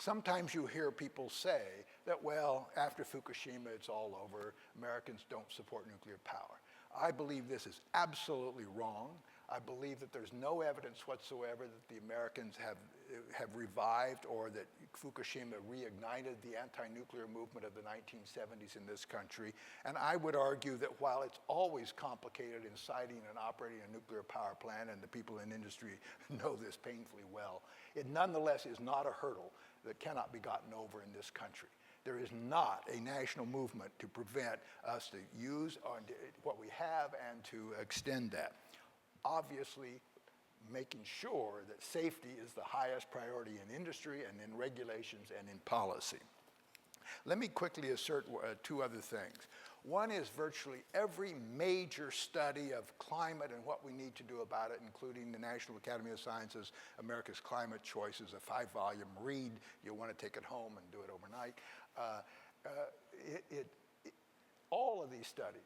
Sometimes you hear people say that, well, after Fukushima, it's all over. Americans don't support nuclear power. I believe this is absolutely wrong. I believe that there's no evidence whatsoever that the Americans have revived or that Fukushima reignited the anti-nuclear movement of the 1970s in this country. And I would argue that while it's always complicated in siting and operating a nuclear power plant, and the people in industry know this painfully well, it nonetheless is not a hurdle that cannot be gotten over in this country. There is not a national movement to prevent us to use what we have and to extend that. Obviously, making sure that safety is the highest priority in industry and in regulations and in policy. Let me quickly assert two other things. One is virtually every major study of climate and what we need to do about it, including the National Academy of Sciences, America's Climate Choices, a 5-volume read. You'll want to take it home and do it overnight. All of these studies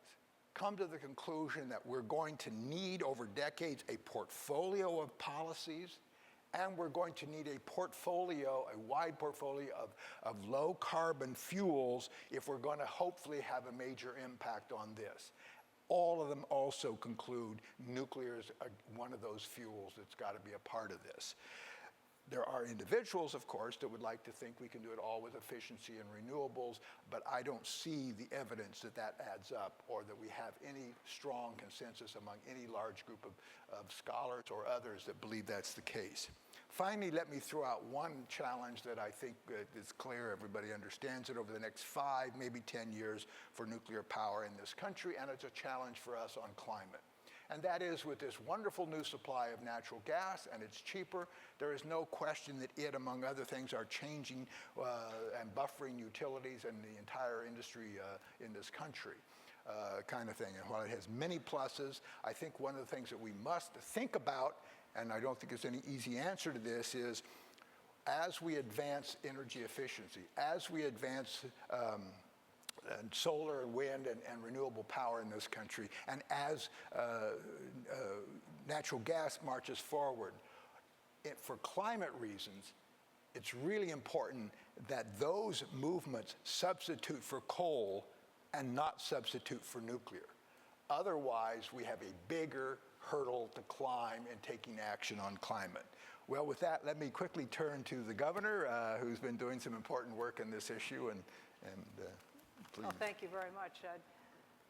come to the conclusion that we're going to need over decades a portfolio of policies, and we're going to need a wide portfolio of low carbon fuels if we're going to hopefully have a major impact on this. All of them also conclude nuclear is one of those fuels that's got to be a part of this. There are individuals, of course, that would like to think we can do it all with efficiency and renewables, but I don't see the evidence that that adds up or that we have any strong consensus among any large group of scholars or others that believe that's the case. Finally, let me throw out one challenge that I think is clear, everybody understands it, over the next 5, maybe 10 years for nuclear power in this country, and it's a challenge for us on climate. And that is, with this wonderful new supply of natural gas, and it's cheaper, there is no question that it, among other things, are changing and buffering utilities and the entire industry in this country, kind of thing. And while it has many pluses, I think one of the things that we must think about, and I don't think there's any easy answer to this, is as we advance energy efficiency, as we advance and solar and wind and renewable power in this country, and as natural gas marches forward, for climate reasons, it's really important that those movements substitute for coal and not substitute for nuclear. Otherwise, we have a bigger hurdle to climb in taking action on climate. Well, with that, let me quickly turn to the governor, who's been doing some important work in this issue, and please. Well, thank you very much.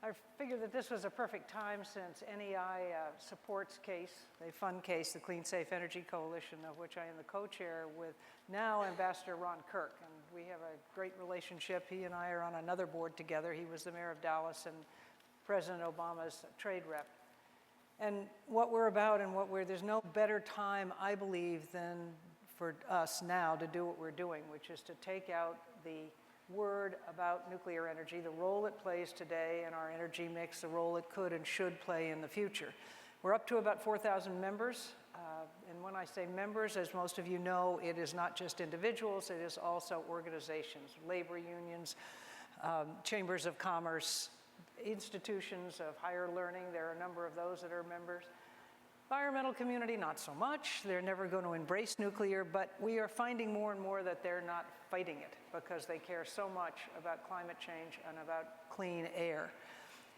I figured that this was a perfect time, since NEI supports CASE, they fund CASE, the Clean Safe Energy Coalition, of which I am the co-chair with now Ambassador Ron Kirk. And we have a great relationship. He and I are on another board together. He was the mayor of Dallas and President Obama's trade rep. And what we're about and there's no better time, I believe, than for us now to do what we're doing, which is to take out the word about nuclear energy, the role it plays today in our energy mix, the role it could and should play in the future. We're up to about 4,000 members. And when I say members, as most of you know, it is not just individuals, it is also organizations, labor unions, chambers of commerce, institutions of higher learning. There are a number of those that are members. Environmental community, not so much. They're never going to embrace nuclear, but we are finding more and more that they're not fighting it because they care so much about climate change and about clean air.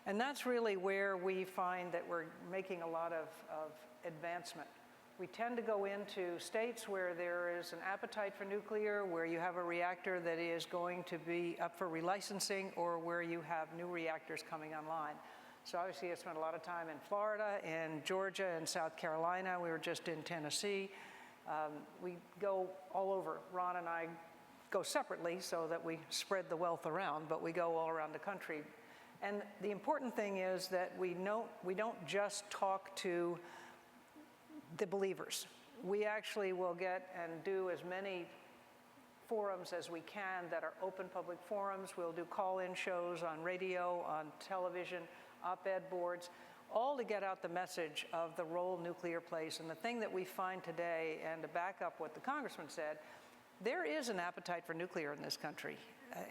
And that's really where we find that we're making a lot of advancement. We tend to go into states where there is an appetite for nuclear, where you have a reactor that is going to be up for relicensing, or where you have new reactors coming online. So obviously I spent a lot of time in Florida, in Georgia, and South Carolina. We were just in Tennessee. We go all over. Ron and I go separately so that we spread the wealth around, but we go all around the country. And the important thing is that we don't just talk to the believers. We actually will get and do as many forums as we can that are open public forums. We'll do call-in shows on radio, on television, op-ed boards, all to get out the message of the role nuclear plays. And the thing that we find today, and to back up what the congressman said, there is an appetite for nuclear in this country,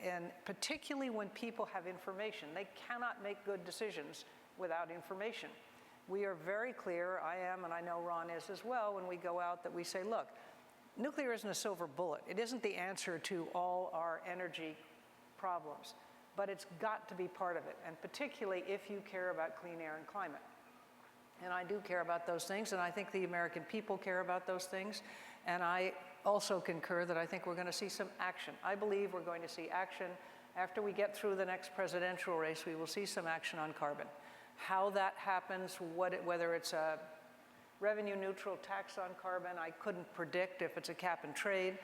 and particularly when people have information. They cannot make good decisions without information. We are very clear, I am, and I know Ron is as well, when we go out, that we say, look, nuclear isn't a silver bullet. It isn't the answer to all our energy problems, but it's got to be part of it, and particularly if you care about clean air and climate. And I do care about those things, and I think the American people care about those things. And I also concur that I think we're going to see some action. I believe we're going to see action. After we get through the next presidential race, we will see some action on carbon. How that happens, whether it's a revenue neutral tax on carbon, I couldn't predict if it's a cap and trade.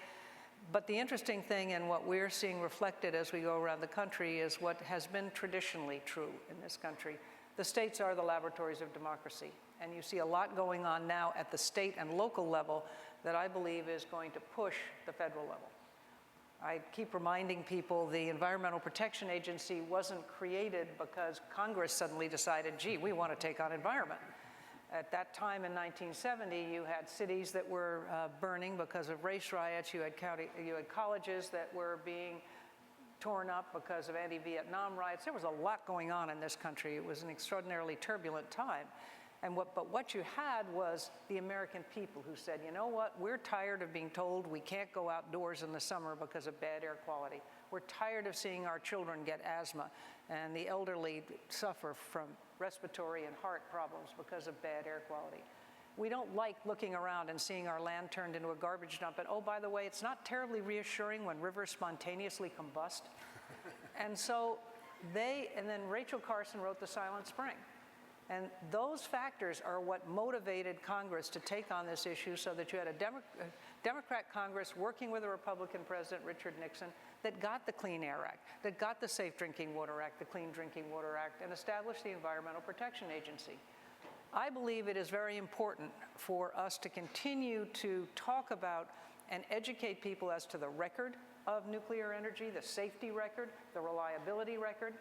But the interesting thing, and what we're seeing reflected as we go around the country, is what has been traditionally true in this country. The states are the laboratories of democracy, and you see a lot going on now at the state and local level that I believe is going to push the federal level. I keep reminding people the Environmental Protection Agency wasn't created because Congress suddenly decided, gee, we want to take on environment. At that time in 1970, you had cities that were burning because of race riots, you had colleges that were being torn up because of anti-Vietnam riots. There was a lot going on in this country. It was an extraordinarily turbulent time. But what you had was the American people who said, you know what, we're tired of being told we can't go outdoors in the summer because of bad air quality. We're tired of seeing our children get asthma and the elderly suffer from respiratory and heart problems because of bad air quality. We don't like looking around and seeing our land turned into a garbage dump. And oh, by the way, it's not terribly reassuring when rivers spontaneously combust. And then Rachel Carson wrote The Silent Spring. And those factors are what motivated Congress to take on this issue, so that you had a Democrat Congress working with a Republican President, Richard Nixon, that got the Clean Air Act, that got the Safe Drinking Water Act, the Clean Drinking Water Act, and established the Environmental Protection Agency. I believe it is very important for us to continue to talk about and educate people as to the record of nuclear energy, the safety record, the reliability record,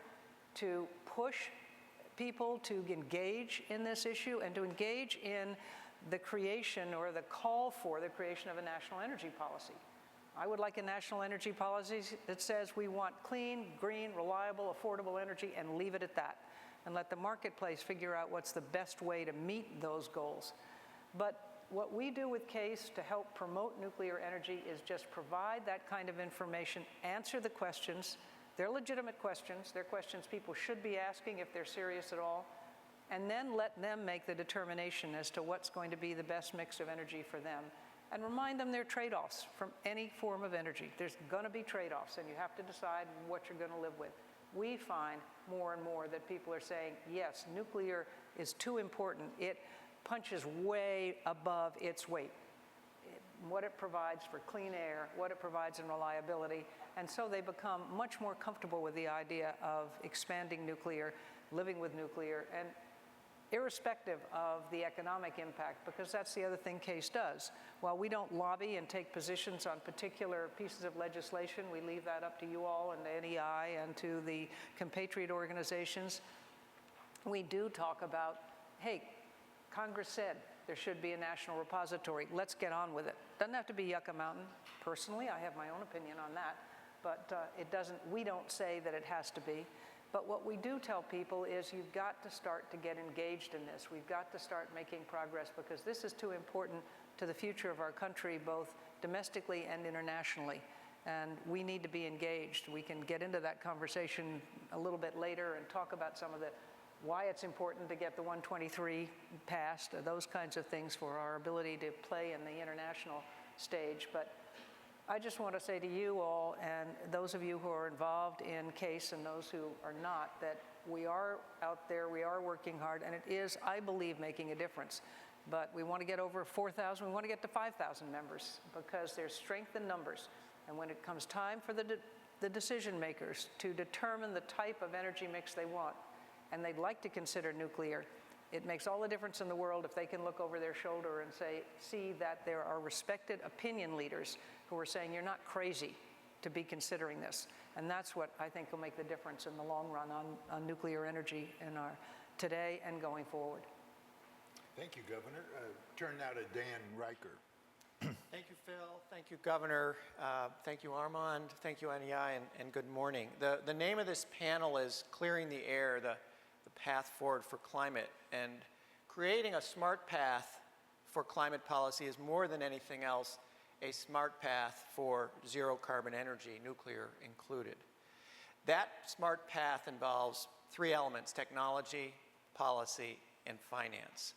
to push people to engage in this issue and to engage in the creation or the call for the creation of a national energy policy. I would like a national energy policy that says we want clean, green, reliable, affordable energy, and leave it at that, and let the marketplace figure out what's the best way to meet those goals. But what we do with CASE to help promote nuclear energy is just provide that kind of information, answer the questions. They're legitimate questions. They're questions people should be asking if they're serious at all, and then let them make the determination as to what's going to be the best mix of energy for them. And remind them there are trade-offs from any form of energy. There's going to be trade-offs, and you have to decide what you're going to live with. We find more and more that people are saying, yes, nuclear is too important. It punches way above its weight. What it provides for clean air, what it provides in reliability, and so they become much more comfortable with the idea of expanding nuclear, living with nuclear, and irrespective of the economic impact, because that's the other thing CASE does. While we don't lobby and take positions on particular pieces of legislation, we leave that up to you all and to NEI and to the compatriot organizations. We do talk about, hey, Congress said there should be a national repository. Let's get on with it. Doesn't have to be Yucca Mountain. Personally, I have my own opinion on that, but we don't say that it has to be. But what we do tell people is you've got to start to get engaged in this. We've got to start making progress, because this is too important to the future of our country, both domestically and internationally. And we need to be engaged. We can get into that conversation a little bit later and talk about some of why it's important to get the 123 passed, those kinds of things for our ability to play in the international stage. But I just want to say to you all, and those of you who are involved in CASE and those who are not, that we are out there, we are working hard, and it is, I believe, making a difference. But we want to get over 4,000, we want to get to 5,000 members, because there's strength in numbers. And when it comes time for the decision makers to determine the type of energy mix they want, and they'd like to consider nuclear, it makes all the difference in the world if they can look over their shoulder and see that there are respected opinion leaders who are saying you're not crazy to be considering this. And that's what I think will make the difference in the long run on nuclear energy in our today and going forward. Thank you, Governor. Turn now to Dan Reicher. Thank you, Phil. Thank you, Governor. Thank you, Armond. Thank you, NEI, and good morning. The name of this panel is Clearing the Air, the Path Forward for Climate. And creating a smart path for climate policy is more than anything else. a smart path for zero carbon energy, nuclear included. That smart path involves three elements: technology, policy, and finance.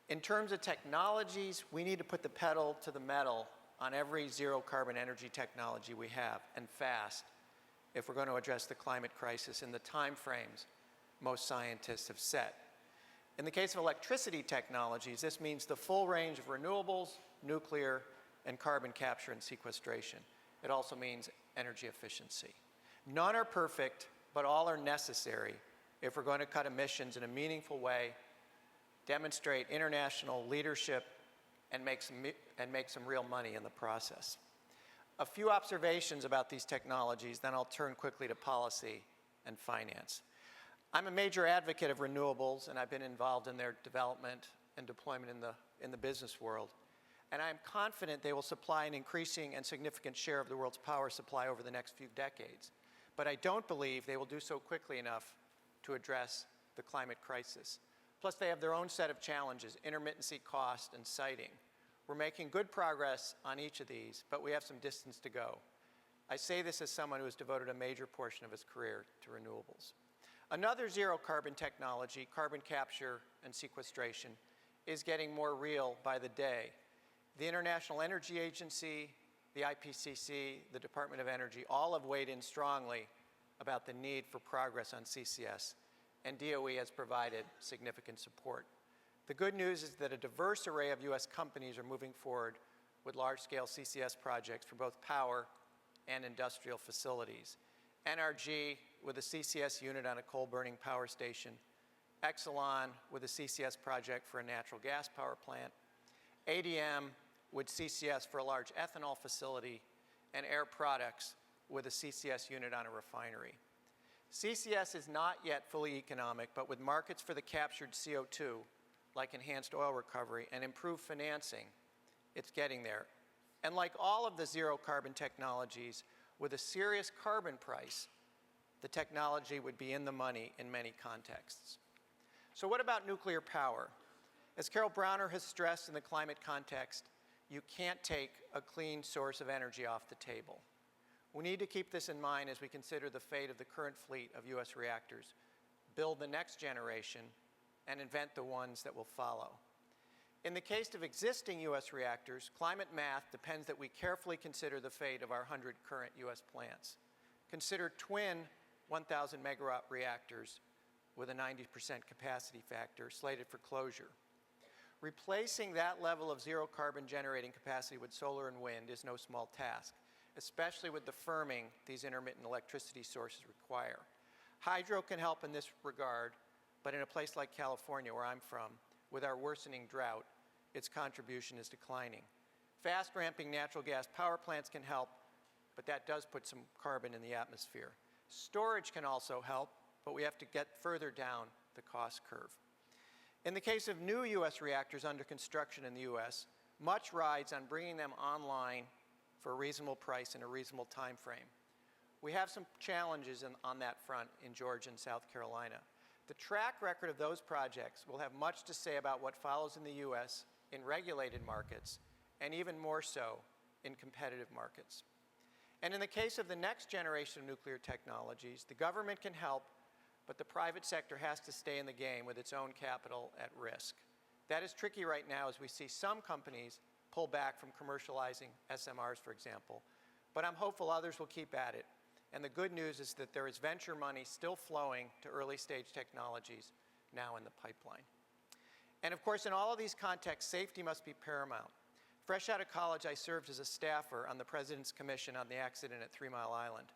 In terms of technologies, we need to put the pedal to the metal on every zero carbon energy technology we have, and fast, if we're going to address the climate crisis in the time frames most scientists have set. In the case of electricity technologies, this means the full range of renewables, nuclear, and carbon capture and sequestration. It also means energy efficiency. None are perfect, but all are necessary if we're going to cut emissions in a meaningful way, demonstrate international leadership, and make some real money in the process. A few observations about these technologies, then I'll turn quickly to policy and finance. I'm a major advocate of renewables, and I've been involved in their development and deployment in the business world. And I'm confident they will supply an increasing and significant share of the world's power supply over the next few decades. But I don't believe they will do so quickly enough to address the climate crisis. Plus, they have their own set of challenges: intermittency, cost, and siting. We're making good progress on each of these, but we have some distance to go. I say this as someone who has devoted a major portion of his career to renewables. Another zero carbon technology, carbon capture and sequestration, is getting more real by the day. The International Energy Agency, the IPCC, the Department of Energy, all have weighed in strongly about the need for progress on CCS, and DOE has provided significant support. The good news is that a diverse array of US companies are moving forward with large-scale CCS projects for both power and industrial facilities. NRG with a CCS unit on a coal-burning power station, Exelon with a CCS project for a natural gas power plant, ADM with CCS for a large ethanol facility, and Air Products with a CCS unit on a refinery. CCS is not yet fully economic, but with markets for the captured CO2, like enhanced oil recovery and improved financing, it's getting there. And like all of the zero carbon technologies, with a serious carbon price, the technology would be in the money in many contexts. So what about nuclear power? As Carol Browner has stressed in the climate context, you can't take a clean source of energy off the table. We need to keep this in mind as we consider the fate of the current fleet of US reactors, build the next generation, and invent the ones that will follow. In the case of existing US reactors, climate math depends that we carefully consider the fate of our 100 current US plants. Consider twin 1,000 megawatt reactors with a 90% capacity factor slated for closure. Replacing that level of zero carbon generating capacity with solar and wind is no small task, especially with the firming these intermittent electricity sources require. Hydro can help in this regard, but in a place like California, where I'm from, with our worsening drought, its contribution is declining. Fast ramping natural gas power plants can help, but that does put some carbon in the atmosphere. Storage can also help, but we have to get further down the cost curve. In the case of new US reactors under construction in the US, much rides on bringing them online for a reasonable price in a reasonable time frame. We have some challenges on that front in Georgia and South Carolina. The track record of those projects will have much to say about what follows in the US in regulated markets, and even more so in competitive markets. And in the case of the next generation of nuclear technologies, the government can help, but the private sector has to stay in the game with its own capital at risk. That is tricky right now as we see some companies pull back from commercializing SMRs, for example, but I'm hopeful others will keep at it. And the good news is that there is venture money still flowing to early stage technologies now in the pipeline. And of course, in all of these contexts, safety must be paramount. Fresh out of college, I served as a staffer on the President's Commission on the accident at 3 Mile Island.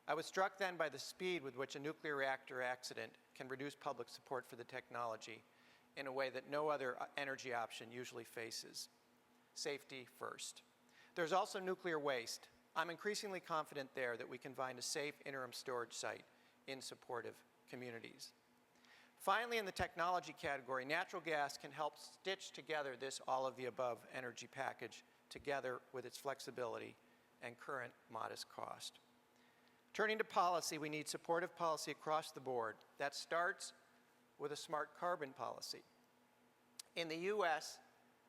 I was struck then by the speed with which a nuclear reactor accident can reduce public support for the technology in a way that no other energy option usually faces. Safety first. There's also nuclear waste. I'm increasingly confident there that we can find a safe interim storage site in supportive communities. Finally, in the technology category, natural gas can help stitch together this all-of-the-above energy package together with its flexibility and current modest cost. Turning to policy, we need supportive policy across the board. That starts with a smart carbon policy. In the US,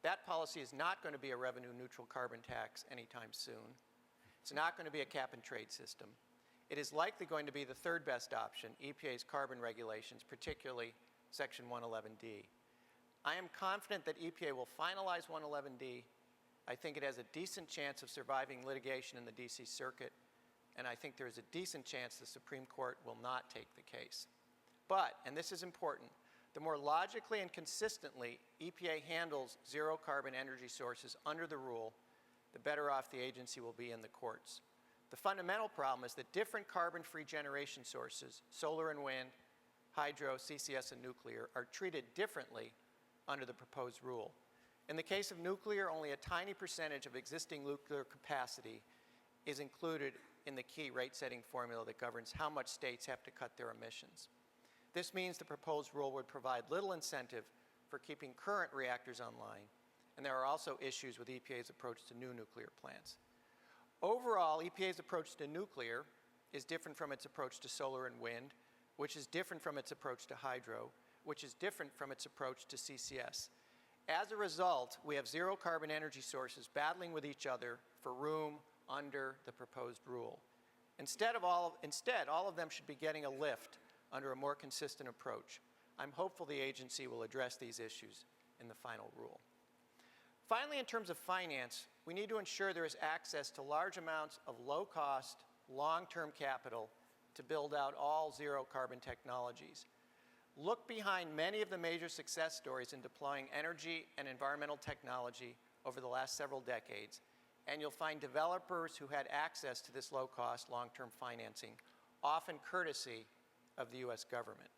That policy is not going to be a revenue-neutral carbon tax anytime soon. It's not going to be a cap-and-trade system. It is likely going to be the third best option, EPA's carbon regulations, particularly Section 111D. I am confident that EPA will finalize 111D. I think it has a decent chance of surviving litigation in the DC Circuit, and I think there is a decent chance the Supreme Court will not take the case. But, and this is important, the more logically and consistently EPA handles zero carbon energy sources under the rule, the better off the agency will be in the courts. The fundamental problem is that different carbon-free generation sources, solar and wind, hydro, CCS, and nuclear, are treated differently under the proposed rule. In the case of nuclear, only a tiny percentage of existing nuclear capacity is included in the key rate-setting formula that governs how much states have to cut their emissions. This means the proposed rule would provide little incentive for keeping current reactors online, and there are also issues with EPA's approach to new nuclear plants. Overall, EPA's approach to nuclear is different from its approach to solar and wind, which is different from its approach to hydro, which is different from its approach to CCS. As a result, we have zero carbon energy sources battling with each other for room under the proposed rule. Instead, all of them should be getting a lift under a more consistent approach. I'm hopeful the agency will address these issues in the final rule. Finally, in terms of finance, we need to ensure there is access to large amounts of low-cost, long-term capital to build out all zero-carbon technologies. Look behind many of the major success stories in deploying energy and environmental technology over the last several decades, and you'll find developers who had access to this low-cost, long-term financing, often courtesy of the US government.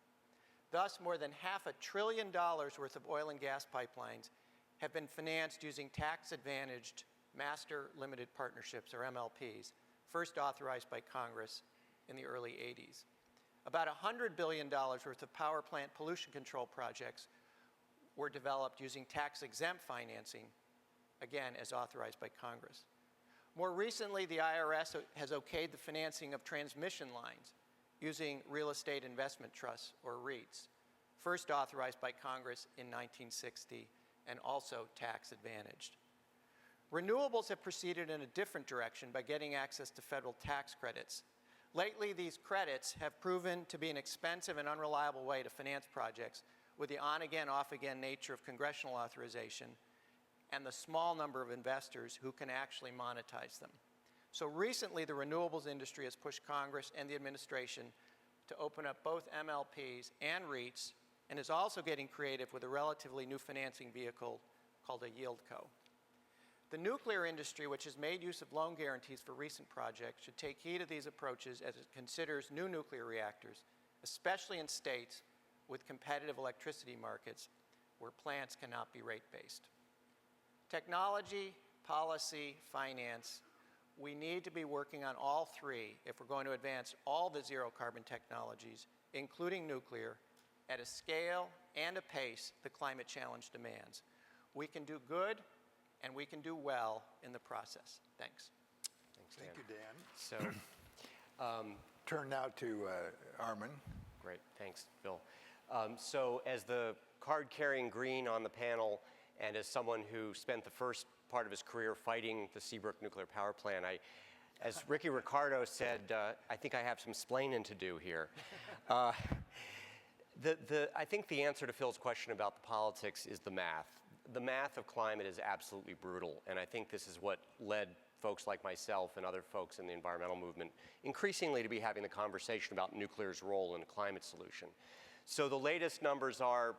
Thus, more than $500 billion worth of oil and gas pipelines have been financed using tax-advantaged master limited partnerships, or MLPs, first authorized by Congress in the early 80s. About $100 billion worth of power plant pollution control projects were developed using tax-exempt financing, again, as authorized by Congress. More recently, the IRS has okayed the financing of transmission lines using real estate investment trusts, or REITs, first authorized by Congress in 1960 and also tax-advantaged. Renewables have proceeded in a different direction by getting access to federal tax credits. Lately, these credits have proven to be an expensive and unreliable way to finance projects with the on-again, off-again nature of congressional authorization and the small number of investors who can actually monetize them. So recently, the renewables industry has pushed Congress and the administration to open up both MLPs and REITs, and is also getting creative with a relatively new financing vehicle called a YieldCo. The nuclear industry, which has made use of loan guarantees for recent projects, should take heed of these approaches as it considers new nuclear reactors, especially in states with competitive electricity markets where plants cannot be rate-based. Technology, policy, finance, we need to be working on all three if we're going to advance all the zero-carbon technologies, including nuclear, at a scale and a pace the climate challenge demands. We can do good, and we can do well in the process. Thanks. Thanks, Thank you, Dan. So, Turn now to Armond. great, thanks, Bill. So as the card-carrying green on the panel, and as someone who spent the first part of his career fighting the Seabrook nuclear power plant, as Ricky Ricardo said, I think I have some splaining to do here. I think the answer to Phil's question about the politics is the math. The math of climate is absolutely brutal, and I think this is what led folks like myself and other folks in the environmental movement increasingly to be having the conversation about nuclear's role in a climate solution. So the latest numbers are,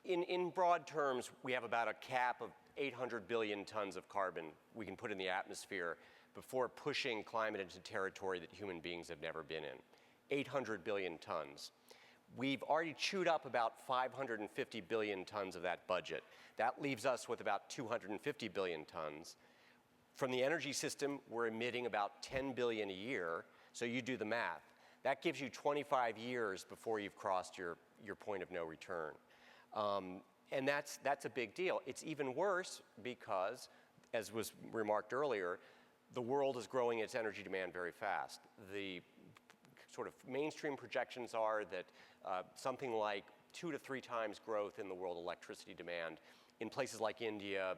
in broad terms, we have about a cap of 800 billion tons of carbon we can put in the atmosphere before pushing climate into territory that human beings have never been in. 800 billion tons. We've already chewed up about 550 billion tons of that budget. That leaves us with about 250 billion tons. From the energy system, we're emitting about 10 billion a year, so you do the math. That gives you 25 years before you've crossed your point of no return. And that's a big deal. It's even worse because, as was remarked earlier, the world is growing its energy demand very fast. The sort of mainstream projections are that something like 2 to 3 times growth in the world electricity demand in places like India,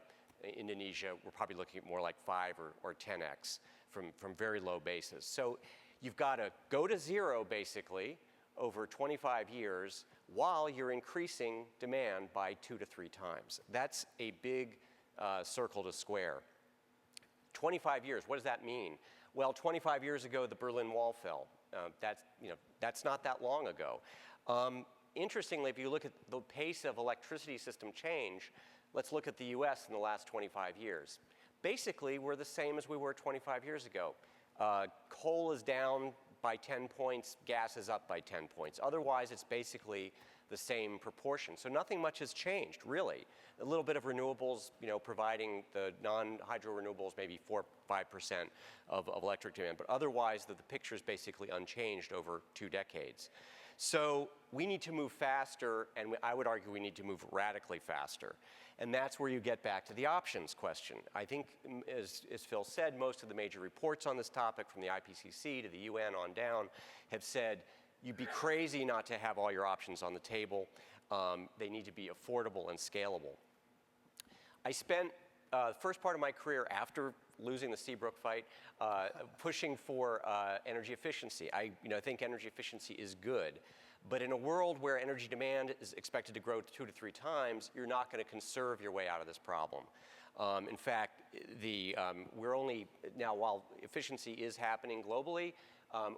Indonesia, we're probably looking at more like 5 or 10x from very low bases. So you've got to go to zero, basically, over 25 years while you're increasing demand by 2 to 3 times. That's a big circle to square. 25 years, what does that mean? Well, 25 years ago, the Berlin Wall fell. That's not that long ago. Interestingly, if you look at the pace of electricity system change, let's look at the US in the last 25 years. Basically, we're the same as we were 25 years ago. Coal is down by 10 points, gas is up by 10 points. Otherwise, it's basically the same proportion. So nothing much has changed, really. A little bit of renewables, providing the non-hydro renewables maybe 4 5% of electric demand. But otherwise, the picture is basically unchanged over 2 decades. So we need to move faster, and I would argue we need to move radically faster. And that's where you get back to the options question. I think, as Phil said, most of the major reports on this topic, from the IPCC to the UN on down, have said you'd be crazy not to have all your options on the table. They need to be affordable and scalable. I spent the first part of my career after losing the Seabrook fight pushing for energy efficiency. I think energy efficiency is good. But in a world where energy demand is expected to grow 2 to 3 times, you're not going to conserve your way out of this problem. In fact, we're only, now while efficiency is happening globally,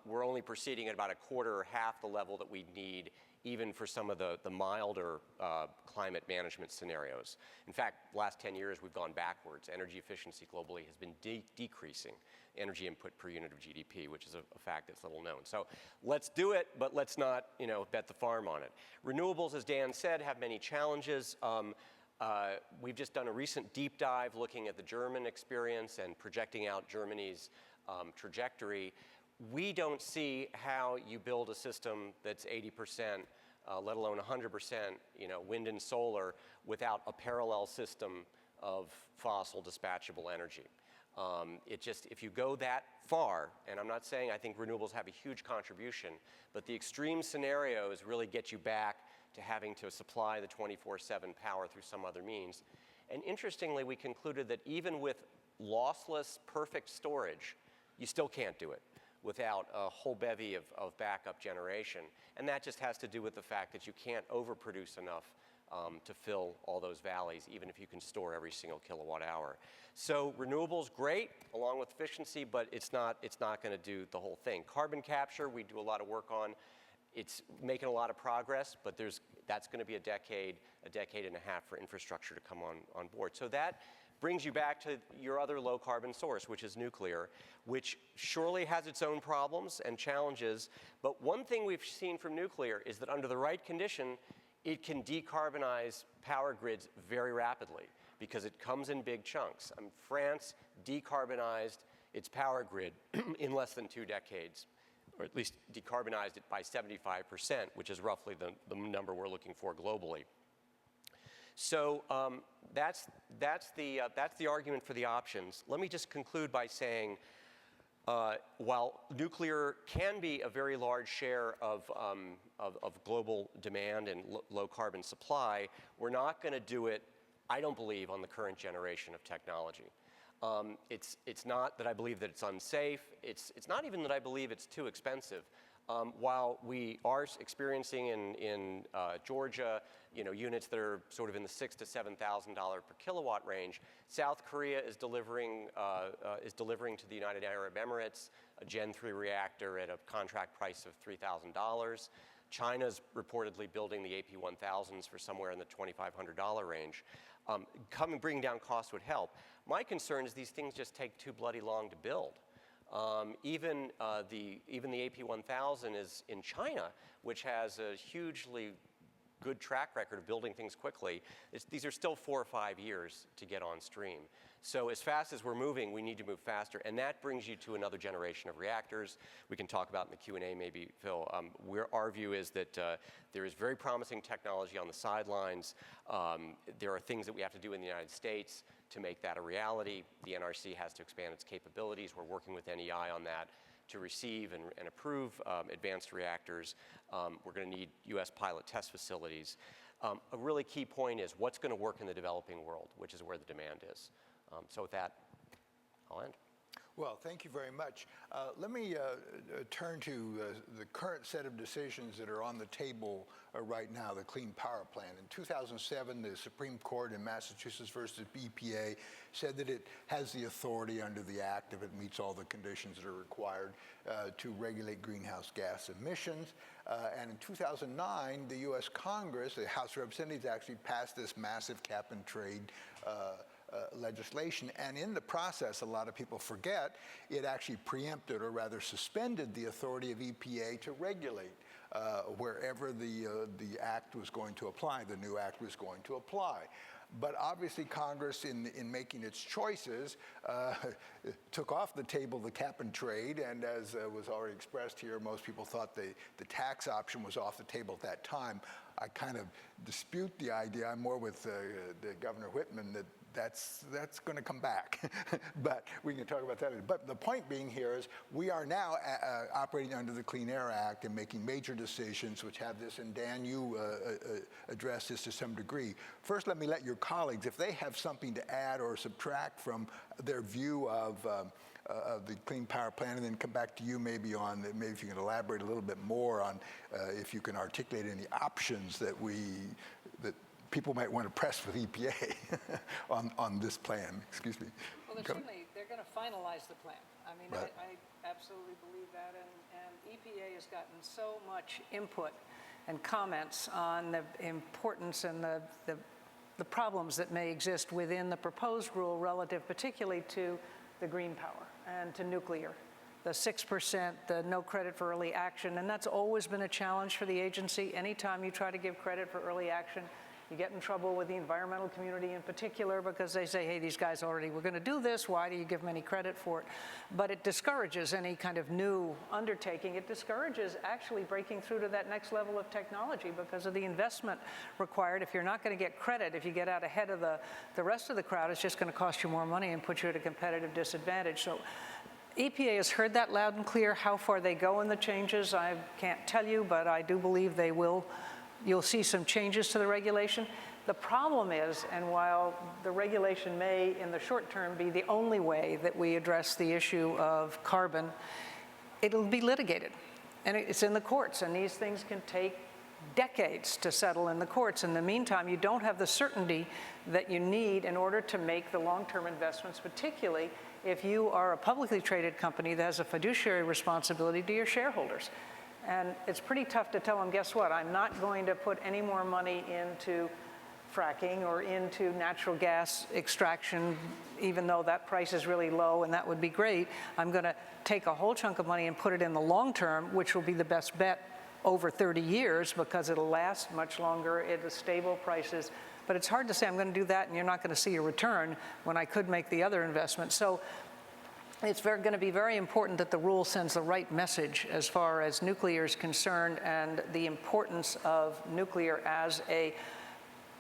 we're only proceeding at about a quarter or half the level that we need even for some of the milder climate management scenarios. In fact, the last 10 years we've gone backwards. Energy efficiency globally has been decreasing energy input per unit of GDP, which is a fact that's little known. So let's do it, but let's not bet the farm on it. Renewables, as Dan said, have many challenges. We've just done a recent deep dive looking at the German experience and projecting out Germany's trajectory. We don't see how you build a system that's 80%, let alone 100%, wind and solar, without a parallel system of fossil dispatchable energy. If you go that far, and I'm not saying I think renewables have a huge contribution, but the extreme scenarios really get you back to having to supply the 24/7 power through some other means. And interestingly, we concluded that even with lossless, perfect storage, you still can't do it without a whole bevy of backup generation. And that just has to do with the fact that you can't overproduce enough to fill all those valleys, even if you can store every single kilowatt hour. So renewables, great, along with efficiency, but it's not going to do the whole thing. Carbon capture, we do a lot of work on. It's making a lot of progress, but that's going to be a decade and a half for infrastructure to come on board. So that brings you back to your other low carbon source, which is nuclear, which surely has its own problems and challenges. But one thing we've seen from nuclear is that under the right condition, it can decarbonize power grids very rapidly because it comes in big chunks. France decarbonized its power grid in less than 2 decades, or at least decarbonized it by 75%, which is roughly the number we're looking for globally. So that's the argument for the options. Let me just conclude by saying, while nuclear can be a very large share of global demand and low carbon supply, we're not going to do it, I don't believe, on the current generation of technology. It's not that I believe that it's unsafe. It's not even that I believe it's too expensive. While we are experiencing in Georgia, units that are sort of in the $6,000 to $7,000 per kilowatt range, South Korea is delivering to the United Arab Emirates a Gen 3 reactor at a contract price of $3,000. China's reportedly building the AP1000s for somewhere in the $2,500 range. Bringing down costs would help. My concern is these things just take too bloody long to build. Even the AP1000 is in China, which has a hugely good track record of building things quickly. These are still 4 or 5 years to get on stream. So as fast as we're moving, we need to move faster, and that brings you to another generation of reactors. We can talk about in the Q&A maybe, Phil. Our view is that there is very promising technology on the sidelines. There are things that we have to do in the United States to make that a reality. The NRC has to expand its capabilities. We're working with NEI on that to receive and approve advanced reactors. We're going to need U.S. pilot test facilities. A really key point is what's going to work in the developing world, which is where the demand is. So with that, I'll end. Well, thank you very much. Let me turn to the current set of decisions that are on the table right now, the Clean Power Plan. In 2007, the Supreme Court in Massachusetts versus EPA said that it has the authority under the Act, if it meets all the conditions that are required, to regulate greenhouse gas emissions. And in 2009, the U.S. Congress, the House of Representatives, actually passed this massive cap and trade legislation, and in the process, a lot of people forget, it actually preempted, or rather suspended, the authority of EPA to regulate wherever the act was going to apply, the new act was going to apply. But obviously Congress, in making its choices, took off the table the cap and trade, and as was already expressed here, most people thought the tax option was off the table at that time. I kind of dispute the idea. I'm more with the Governor Whitman that that's going to come back, but we can talk about that. But the point being here is we are now operating under the Clean Air Act and making major decisions which have this, and Dan, you addressed this to some degree. First, let me let your colleagues, if they have something to add or subtract from their view of the Clean Power Plan, and then come back to you maybe if you can elaborate a little bit more on if you can articulate any options that people might want to press with EPA on this plan. Excuse me. Well, they're going to finalize the plan. I mean, right. I absolutely believe that, and EPA has gotten so much input and comments on the importance and the problems that may exist within the proposed rule relative particularly to the green power and to nuclear. The 6%, the no credit for early action, and that's always been a challenge for the agency. Anytime you try to give credit for early action, you get in trouble with the environmental community in particular because they say, hey, these guys already were going to do this. Why do you give them any credit for it? But it discourages any kind of new undertaking. It discourages actually breaking through to that next level of technology because of the investment required. If you're not going to get credit, if you get out ahead of the rest of the crowd, it's just going to cost you more money and put you at a competitive disadvantage. So EPA has heard that loud and clear. How far they go in the changes, I can't tell you, but I do believe they will. You'll see some changes to the regulation. The problem is, and while the regulation may, in the short term, be the only way that we address the issue of carbon, it'll be litigated. And it's in the courts, and these things can take decades to settle in the courts. In the meantime, you don't have the certainty that you need in order to make the long-term investments, particularly if you are a publicly traded company that has a fiduciary responsibility to your shareholders. And it's pretty tough to tell them, guess what, I'm not going to put any more money into fracking or into natural gas extraction, even though that price is really low and that would be great. I'm going to take a whole chunk of money and put it in the long term, which will be the best bet over 30 years because it'll last much longer at the stable prices. But it's hard to say I'm going to do that and you're not going to see a return when I could make the other investment. So it's going to be very important that the rule sends the right message as far as nuclear is concerned and the importance of nuclear as a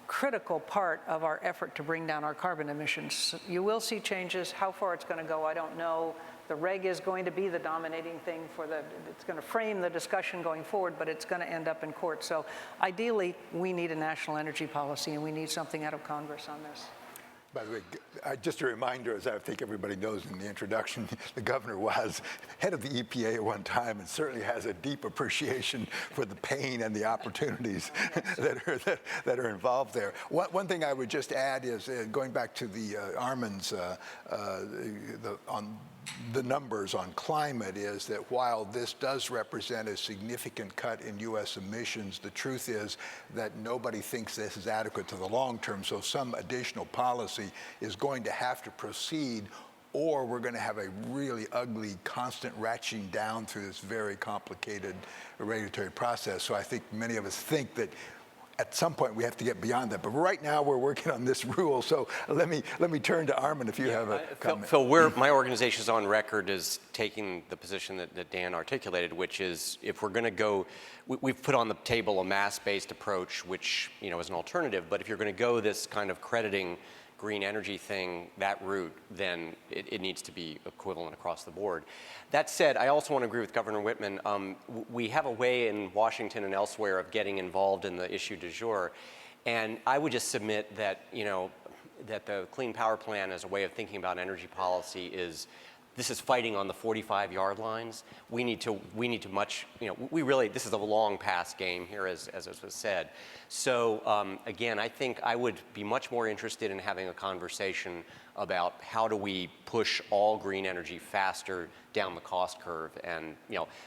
critical part of our effort to bring down our carbon emissions. You will see changes. How far it's going to go, I don't know. The reg is going to be the dominating thing it's going to frame the discussion going forward, but it's going to end up in court. So ideally, we need a national energy policy and we need something out of Congress on this. By the way, just a reminder, as I think everybody knows in the introduction, the governor was head of the EPA at one time and certainly has a deep appreciation for the pain and the opportunities that are involved there. One thing I would just add is, going back to the Armond's, on the numbers on climate, is that while this does represent a significant cut in U.S. emissions, the truth is that nobody thinks this is adequate to the long term, so some additional policy is going to have to proceed, or we're going to have a really ugly constant ratcheting down through this very complicated regulatory process. So I think many of us think that at some point we have to get beyond that. But right now we're working on this rule. So let me turn to Armond if you have a comment. Phil, my organization is on record as taking the position that Dan articulated, which is if we're going to go, we've put on the table a mass-based approach, which is an alternative. But if you're going to go this kind of crediting green energy thing, that route, then it needs to be equivalent across the board. That said, I also want to agree with Governor Whitman. We have a way in Washington and elsewhere of getting involved in the issue du jour. And I would just submit that, that the Clean Power Plan as a way of thinking about energy policy this is fighting on the 45-yard lines. We need to much, we really, this is a long pass game here, as was said. So again, I think I would be much more interested in having a conversation about how do we push all green energy faster down the cost curve. And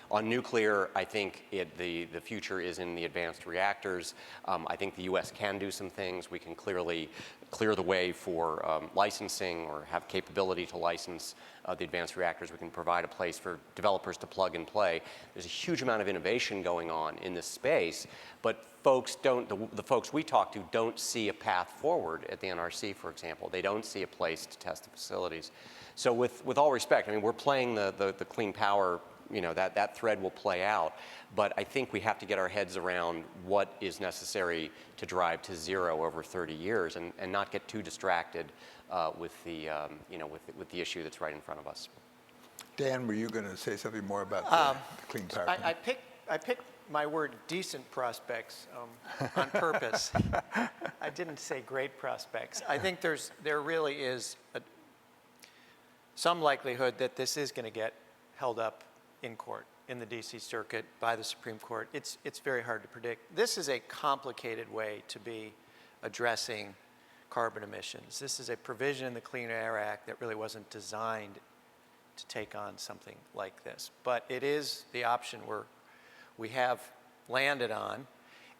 on nuclear, I think the future is in the advanced reactors. I think the U.S. can do some things. We can clearly clear the way for licensing or have capability to license the advanced reactors. We can provide a place for developers to plug and play. There's a huge amount of innovation going on in this space, but folks the folks we talk to don't see a path forward at the NRC, for example. They don't see a place to test the facilities. So with all respect, I mean, we're playing the clean power, that thread will play out, but I think we have to get our heads around what is necessary to drive to zero over 30 years and not get too distracted with the issue that's right in front of us. Dan, were you going to say something more about the Clean Power Plan? I picked my word decent prospects on purpose. I didn't say great prospects. I think there really is some likelihood that this is going to get held up in court, in the DC Circuit, by the Supreme Court. It's very hard to predict. This is a complicated way to be addressing carbon emissions. This is a provision in the Clean Air Act that really wasn't designed to take on something like this. But it is the option we have landed on.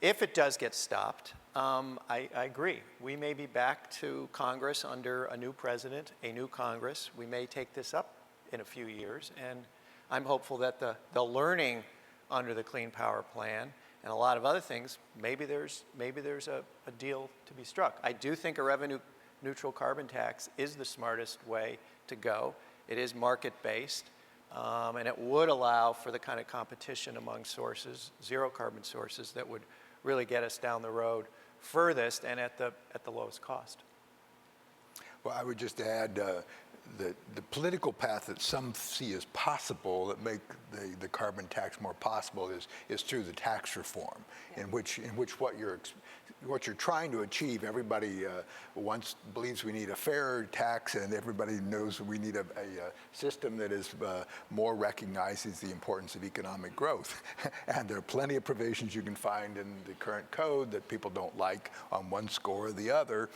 If it does get stopped, I agree. We may be back to Congress under a new president, a new Congress. We may take this up in a few years, and I'm hopeful that the learning under the Clean Power Plan and a lot of other things, maybe there's a deal to be struck. I do think a revenue-neutral carbon tax is the smartest way to go. It is market-based, and it would allow for the kind of competition among sources, zero carbon sources, that would really get us down the road furthest and at the lowest cost. Well, I would just add the political path that some see as possible that make the carbon tax more possible is through the tax reform, in which what you're trying to achieve, everybody once believes we need a fair tax, and everybody knows we need a system that is more recognizes the importance of economic growth. And there are plenty of provisions you can find in the current code that people don't like on one score or the other.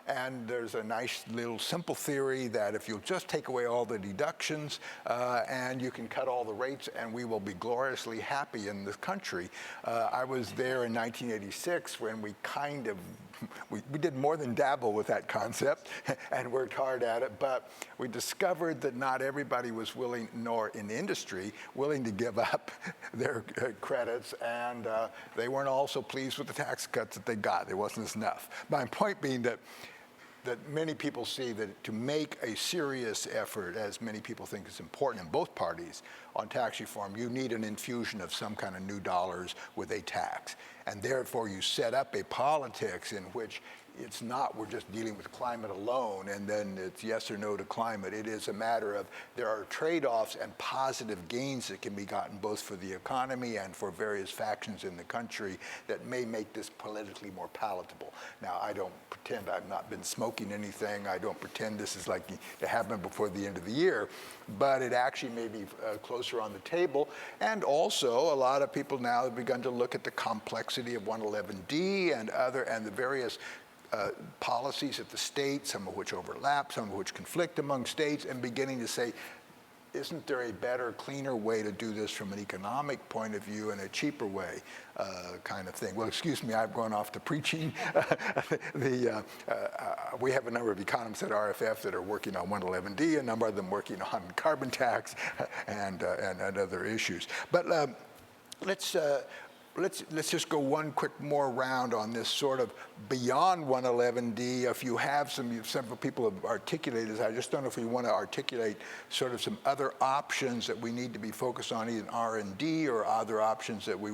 And there's a nice little simple theory that if you'll just take away all the deductions and you can cut all the rates, and we will be gloriously happy in this country. I was there in 1986 when we we did more than dabble with that concept and worked hard at it, but we discovered that not everybody was willing, nor in the industry, willing to give up their credits, and they weren't also pleased with the tax cuts that they got. It wasn't enough. My point being that many people see that to make a serious effort, as many people think is important in both parties, on tax reform, you need an infusion of some kind of new dollars with a tax. And therefore, you set up a politics in which it's not we're just dealing with climate alone and then it's yes or no to climate. It is a matter of there are trade-offs and positive gains that can be gotten both for the economy and for various factions in the country that may make this politically more palatable. Now, I don't pretend I've not been smoking anything. I don't pretend this is like to happen before the end of the year, but it actually may be closer on the table. And also, a lot of people now have begun to look at the complexity of 111D and the various policies at the state, some of which overlap, some of which conflict among states, and beginning to say, isn't there a better, cleaner way to do this from an economic point of view and a cheaper way, kind of thing? Well, excuse me, I've gone off to preaching. We have a number of economists at RFF that are working on 111D, a number of them working on carbon tax and other issues. But let's just go one quick more round on this sort of beyond 111D. If you have several people have articulated, I just don't know if we want to articulate sort of some other options that we need to be focused on, either R&D or other options that we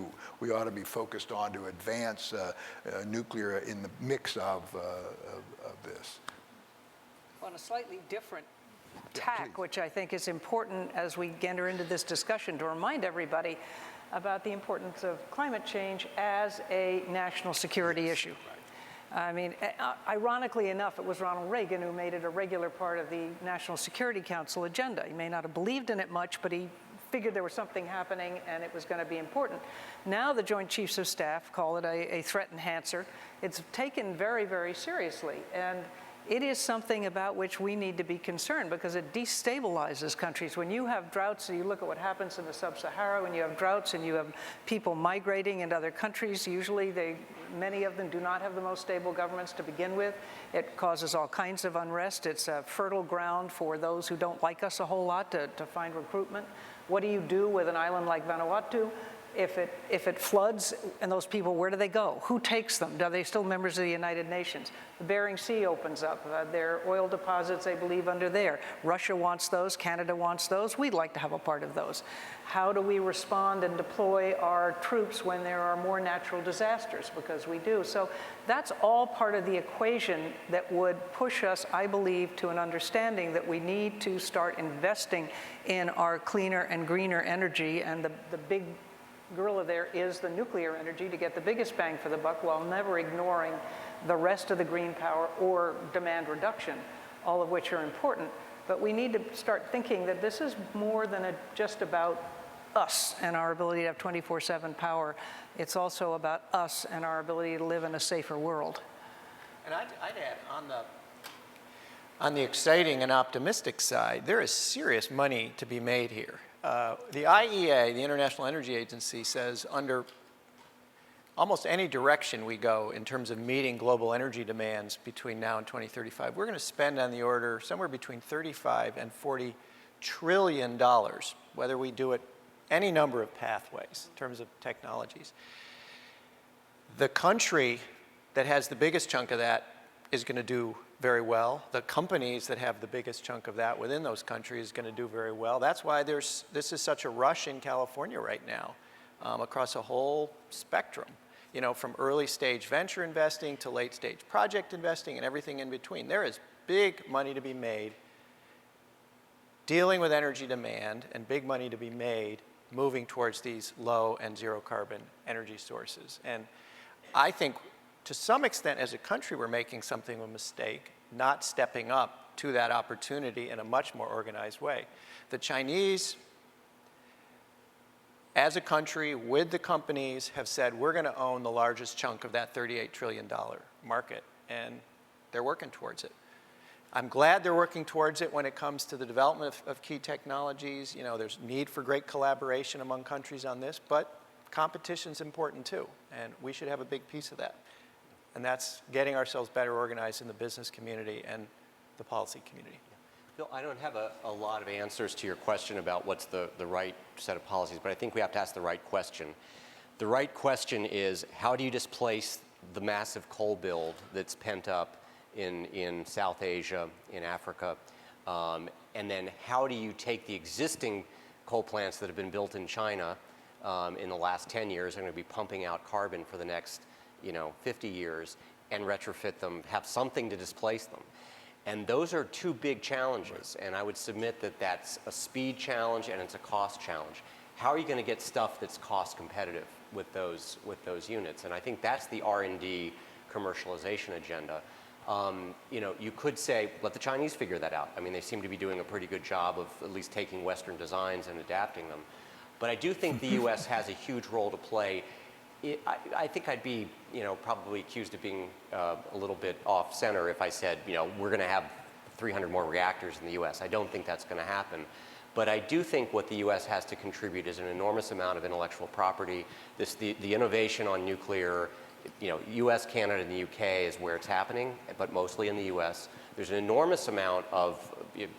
ought to be focused on to advance nuclear in the mix of this. On a slightly different tack, which I think is important as we enter into this discussion, to remind everybody about the importance of climate change as a national security issue. I mean, ironically enough, it was Ronald Reagan who made it a regular part of the National Security Council agenda. He may not have believed in it much, but he figured there was something happening and it was going to be important. Now the Joint Chiefs of Staff call it a threat enhancer. It's taken very, very seriously. And it is something about which we need to be concerned because it destabilizes countries. When you have droughts, and you look at what happens in the sub-Sahara, when you have droughts and you have people migrating into other countries, usually many of them do not have the most stable governments to begin with. It causes all kinds of unrest. It's a fertile ground for those who don't like us a whole lot to find recruitment. What do you do with an island like Vanuatu? If it floods and those people, where do they go? Who takes them? Are they still members of the United Nations? The Bering Sea opens up. There are oil deposits, they believe, under there. Russia wants those. Canada wants those. We'd like to have a part of those. How do we respond and deploy our troops when there are more natural disasters? Because we do. So that's all part of the equation that would push us, I believe, to an understanding that we need to start investing in our cleaner and greener energy. And the big gorilla there is the nuclear energy to get the biggest bang for the buck while never ignoring the rest of the green power or demand reduction, all of which are important. But we need to start thinking that this is more than just about us and our ability to have 24/7 power. It's also about us and our ability to live in a safer world. And I'd add, on the exciting and optimistic side, there is serious money to be made here. The IEA, the International Energy Agency, says under almost any direction we go in terms of meeting global energy demands between now and 2035, we're going to spend on the order somewhere between $35 and $40 trillion, whether we do it any number of pathways in terms of technologies. The country that has the biggest chunk of that is going to do very well. The companies that have the biggest chunk of that within those countries is going to do very well. That's why this is such a rush in California right now, across a whole spectrum, you know, from early stage venture investing to late stage project investing and everything in between. There is big money to be made dealing with energy demand and big money to be made moving towards these low and zero carbon energy sources. And I think to some extent, as a country, we're making something of a mistake, not stepping up to that opportunity in a much more organized way. The Chinese, as a country, with the companies, have said, we're going to own the largest chunk of that $38 trillion market, and they're working towards it. I'm glad they're working towards it when it comes to the development of key technologies. You know, there's need for great collaboration among countries on this, but competition's important too, and we should have a big piece of that. And that's getting ourselves better organized in the business community and the policy community. Bill, I don't have a lot of answers to your question about what's the right set of policies, but I think we have to ask the right question. The right question is, how do you displace the massive coal build that's pent up in South Asia, in Africa, and then how do you take the existing coal plants that have been built in China in the last 10 years, are going to be pumping out carbon for the next 50 years, and retrofit them, have something to displace them. And those are two big challenges, and I would submit that that's a speed challenge and it's a cost challenge. How are you going to get stuff that's cost competitive with those units? And I think that's the R&D commercialization agenda. You could say, let the Chinese figure that out. I mean, they seem to be doing a pretty good job of at least taking Western designs and adapting them. But I do think the U.S. has a huge role to play. I think I'd be, probably accused of being a little bit off center if I said, we're going to have 300 more reactors in the U.S. I don't think that's going to happen. But I do think what the U.S. has to contribute is an enormous amount of intellectual property. The innovation on nuclear, U.S., Canada, and the U.K. is where it's happening, but mostly in the U.S. There's an enormous amount of,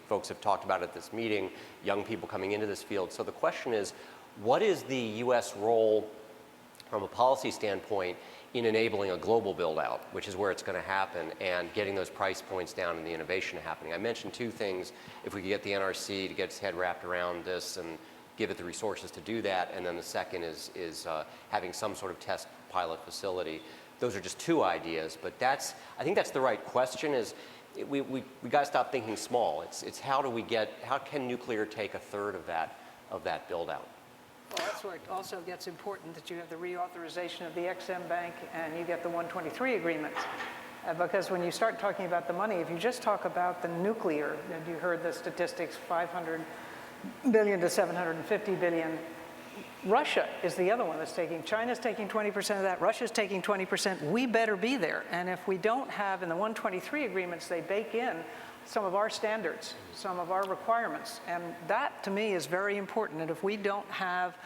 folks have talked about at this meeting, young people coming into this field. So the question is, what is the U.S. role from a policy standpoint in enabling a global build out, which is where it's going to happen, and getting those price points down and the innovation happening? I mentioned two things. If we could get the NRC to get its head wrapped around this and give it the resources to do that, and then the second is having some sort of test pilot facility. Those are just two ideas, but I think that's the right question, is we got to stop thinking small. It's how can nuclear take a third of that build out? Well, that's where it also gets important that you have the reauthorization of the EXIM Bank and you get the 123 agreements. Because when you start talking about the money, if you just talk about the nuclear, and you heard the statistics, 500 billion to 750 billion, Russia is the other one that's taking, China's taking 20% of that, Russia's taking 20%, we better be there. And if we don't have, in the 123 agreements, they bake in some of our standards, some of our requirements, and that to me is very important. And if we don't have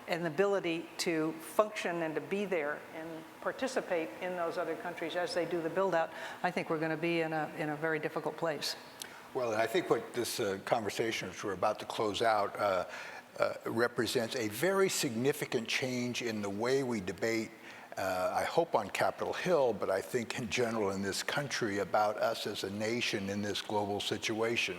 an ability to function and to be there and participate in those other countries as they do the build out, I think we're going to be in a very difficult place. Well, and I think what this conversation, which we're about to close out, represents a very significant change in the way we debate, I hope on Capitol Hill, but I think in general in this country, about us as a nation in this global situation.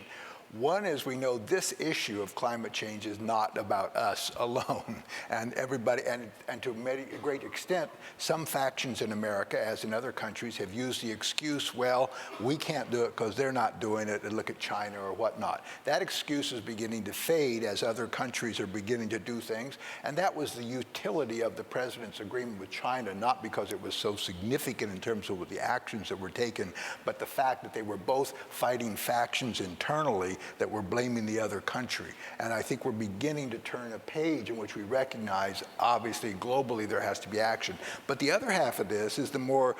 One is we know this issue of climate change is not about us alone, and everybody, and to a great extent, some factions in America, as in other countries, have used the excuse, well, we can't do it because they're not doing it, and look at China or whatnot. That excuse is beginning to fade as other countries are beginning to do things, and that was the utility of the president's agreement with China, not because it was so significant in terms of the actions that were taken, but the fact that they were both fighting factions internally that we're blaming the other country. And I think we're beginning to turn a page in which we recognize, obviously, globally there has to be action. But the other half of this is the more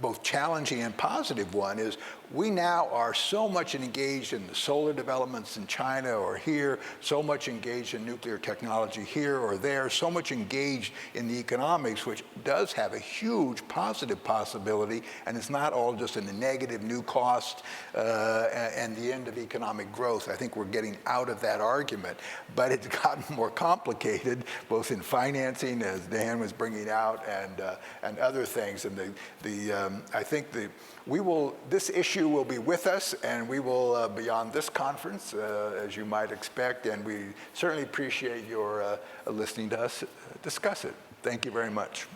both challenging and positive one is we now are so much engaged in the solar developments in China or here, so much engaged in nuclear technology here or there, so much engaged in the economics, which does have a huge positive possibility, and it's not all just in the negative new cost and the end of economic growth. I think we're getting out of that argument, but it's gotten more complicated, both in financing, as Dan was bringing out, and other things. And I think this issue will be with us, and we will, beyond this conference, as you might expect, and we certainly appreciate your listening to us discuss it. Thank you very much.